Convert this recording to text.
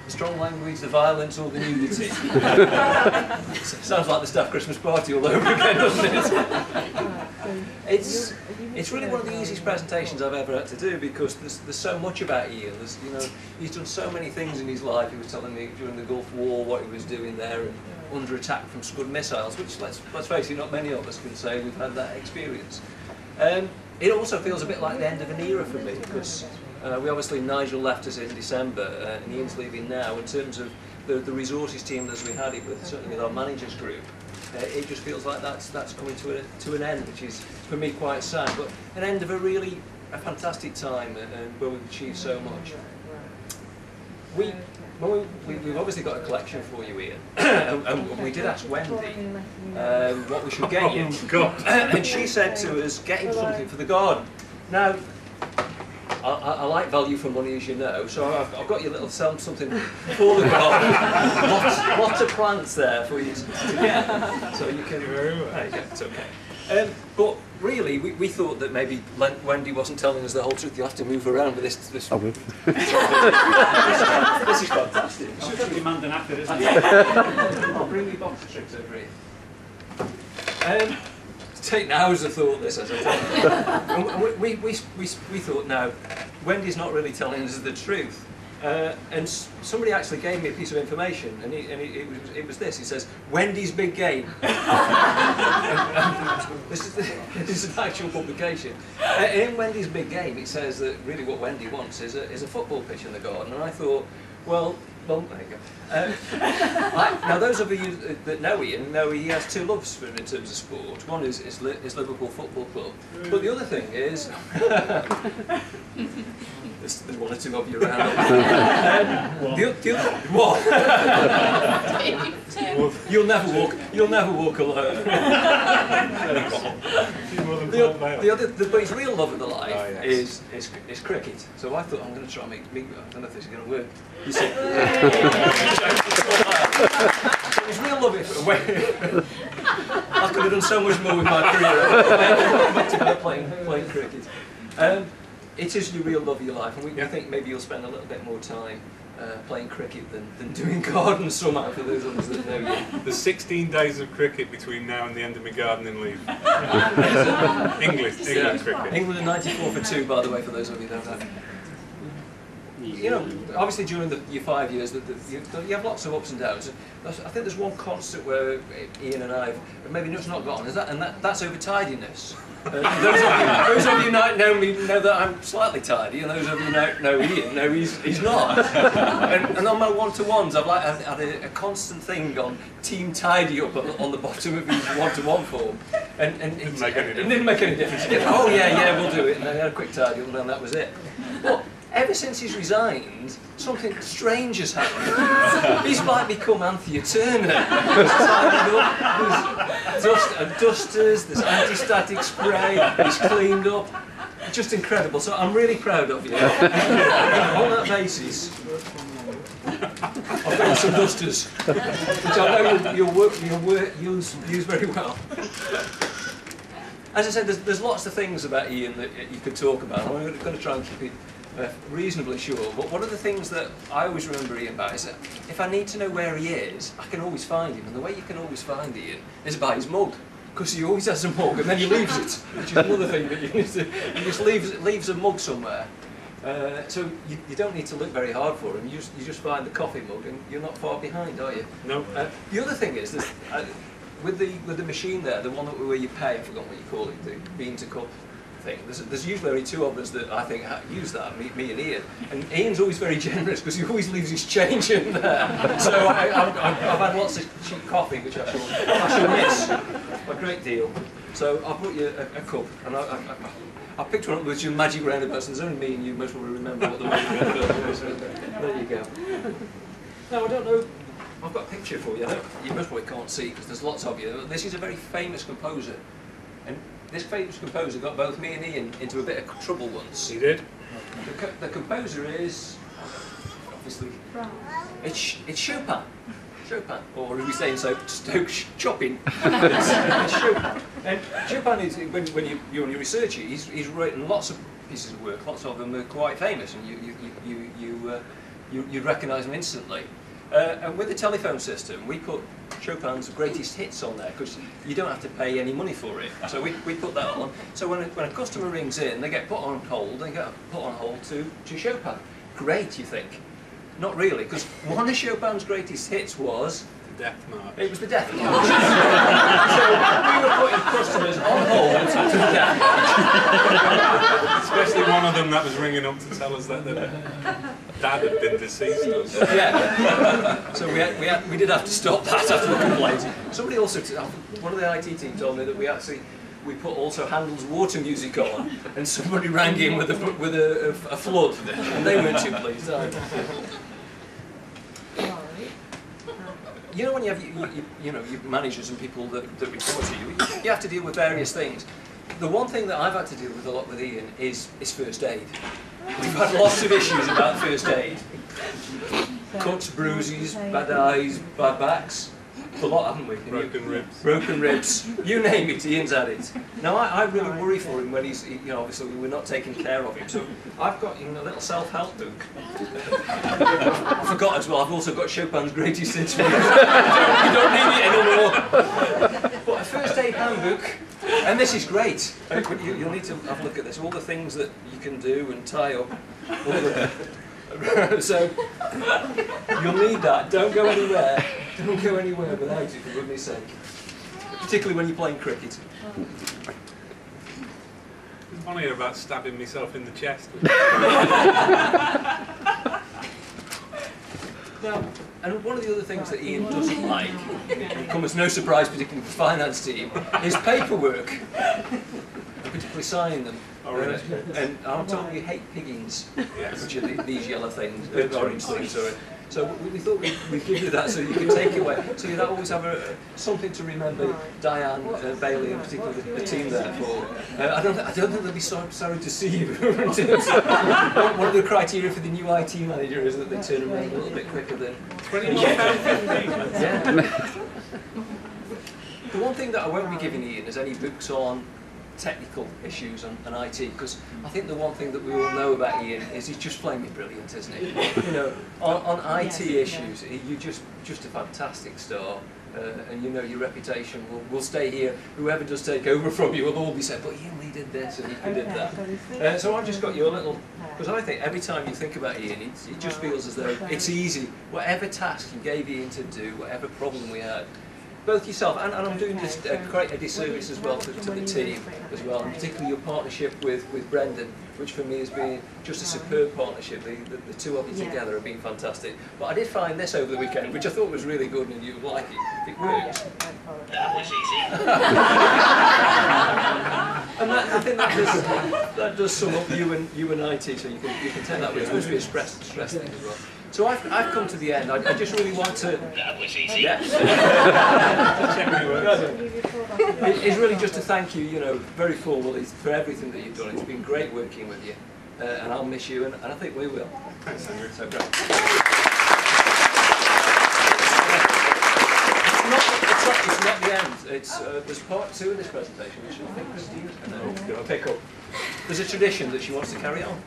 strong language, the violence, or the nudity. Sounds like the staff Christmas party all over again, doesn't it? It's really one of the easiest presentations I've ever had to do because there's so much about Ian. He's done so many things in his life. He was telling me during the Gulf War what he was doing there and under attack from Scud missiles, which let's face it, not many of us can say we've had that experience. It also feels a bit like the end of an era for me because Nigel left us in December and Ian's leaving now. In terms of the resources team as we had it with, certainly with our managers group, it just feels like that's coming to an end, which is for me quite sad, but an end of a fantastic time and where we've achieved so much. We've obviously got a collection for you, Ian, and we did ask Wendy what we should get you. Oh, God. And she said to us, get him something for the garden. Now, I like value for money, as you know, so I've got you a little something for the garden. lots of plants there for you to get. So you can. There you go, it's okay. But really, we thought that maybe Wendy wasn't telling us the whole truth. You have to move around with this. This is fantastic. It's just demand an actor, isn't it? I'll bring you box of tricks over here. Taken hours of thought this, as I tell you. We thought, no, Wendy's not really telling us the truth. And somebody actually gave me a piece of information, and it was this. He says, Wendy's Big Game. This is an actual publication. In Wendy's Big Game, it says that really what Wendy wants is a football pitch in the garden. And I thought, well, there you go. Now, those of you that know Ian know he has two loves in terms of sport. One is Liverpool Football Club, but the other thing is there's one or two of you around. The other what? You'll never walk alone. But his real love of the life is cricket. So I thought I'm going to try and make. I don't know if this is going to work. You see. His real love is. I could have done so much more with my career. Playing cricket. It is your real love of your life, and we think maybe you'll spend a little bit more time playing cricket than doing garden somehow for those of us that know you. There's 16 days of cricket between now and the end of my gardening leave. English cricket. England in '94 for 2, by the way, for those of you that don't know. You know, obviously during your 5 years, you have lots of ups and downs. I think there's one constant where Ian and I have maybe just not gotten, and that's over tidiness. Those of you know me know that I'm slightly tidy, and those of you know Ian know he's not. And on my one-to-ones, I've had a constant thing on team tidy up on the bottom of his one-to-one form, and it didn't make any difference. Oh yeah, we'll do it, and then I had a quick tidy up, and then that was it. But ever since he's resigned, something strange has happened. He's like become Anthea Turner. There's dusters, there's anti-static spray, he's cleaned up. Just incredible. So I'm really proud of you. On that basis, I've got some dusters, which I know you'll use very well. As I said, there's lots of things about Ian that you could talk about. I'm going to try and keep it reasonably sure, but one of the things that I always remember Ian about is that if I need to know where he is, I can always find him, and the way you can always find Ian is by his mug, because he always has a mug and then he leaves it, which is another thing that he just leaves a mug somewhere. So you don't need to look very hard for him, you just find the coffee mug and you're not far behind, are you? No. The other thing is that with the machine there, the one where you pay, I forgot what you call it, the bean to cup thing. There's usually only 2 of us that I think use that, me and Ian. And Ian's always very generous because he always leaves his change in there. So I've had lots of cheap coffee, which I shall miss a great deal. So I'll put you a cup, and I picked one up with your magic roundabout, and there's only me and you most will remember what the magic roundabout is. There you go. Now I don't know. I've got a picture for you. You most probably can't see because there's lots of you. This is a very famous composer, and this famous composer got both me and Ian into a bit of trouble once. He did? The composer is, obviously, it's Chopin. Chopin, or as we say in Stoke, Chopin. It's Chopin. And Chopin is, when you're on your research, he's written lots of pieces of work, lots of them are quite famous, and you you'd recognise them instantly. And with the telephone system, we put Chopin's greatest hits on there because you don't have to pay any money for it. So we put that on. So when a customer rings in, they get put on hold. They get put on hold to Chopin. Great, you think? Not really, because one of Chopin's greatest hits was The Death March. It was the Death March. So we were putting customers on hold to the Death March. Especially one of them that was ringing up to tell us that their dad had been deceased. Yeah. So we did have to stop that after the complaint. Somebody also, one of the IT team told me that we put also Handel's water music on, and somebody rang in with a flood, and they weren't too pleased either. You know, when you have your managers and people that report to you, you have to deal with various things. The one thing that I've had to deal with a lot with Ian is first aid. We've had lots of issues about first aid. Cuts, bruises, bad eyes, bad backs. A lot, haven't we? Broken ribs. Broken ribs. You name it, Ian's had it. Now, I really worry for him when he's, obviously we're not taking care of him. So I've got a little self-help book. I forgot as well, I've also got Chopin's greatest hits. You don't need it anymore. But a first aid handbook, and this is great. You'll need to have a look at this. All the things that you can do and tie up. So you'll need that. Don't go anywhere. Don't go anywhere without it, for goodness sake. Particularly when you're playing cricket. It's funny about stabbing myself in the chest. Now, and one of the other things that Ian doesn't like, and come as no surprise, particularly with the finance team, is paperwork, and particularly signing them. And I'm told you hate piggings, which are these yellow things, orange things, sorry. So we thought we'd give you that so you could take it away. So you'd always have something to remember Diane, Bailey, and particularly the team there for. I don't think they'll be sorry to see you. One of the criteria for the new IT manager is that they turn around a little bit quicker than. Yeah. The one thing that I won't be giving Ian is any books on technical issues and IT, because I think the one thing that we all know about Ian is he's just flaming brilliant, isn't he? On IT issues, you're just a fantastic star, and your reputation will stay here. Whoever does take over from you will all be saying, but Ian, he did this and he did that. So I've just got you a little, because I think every time you think about Ian, it just feels as though it's easy. Whatever task you gave Ian to do, whatever problem we had, both yourself and I'm doing this quite a disservice as well to the team as well, and particularly your partnership with Brendan, which for me has been just a superb partnership. The two of you together have been fantastic. But I did find this over the weekend, which I thought was really good, and you would like it. It works. That was easy. And I think that does sum up you and IT, so you can take that with it. It's supposed to be a stress thing as well. So I've come to the end. I just really want to. That was easy. Yeah. It's really just to thank you, very formally for everything that you've done. It's been great working with you, and I'll miss you, and I think we will. Thanks, Andrew. So great. It's not the end. There's part 2 of this presentation, which I think Christine's going to pick up. There's a tradition that she wants to carry on.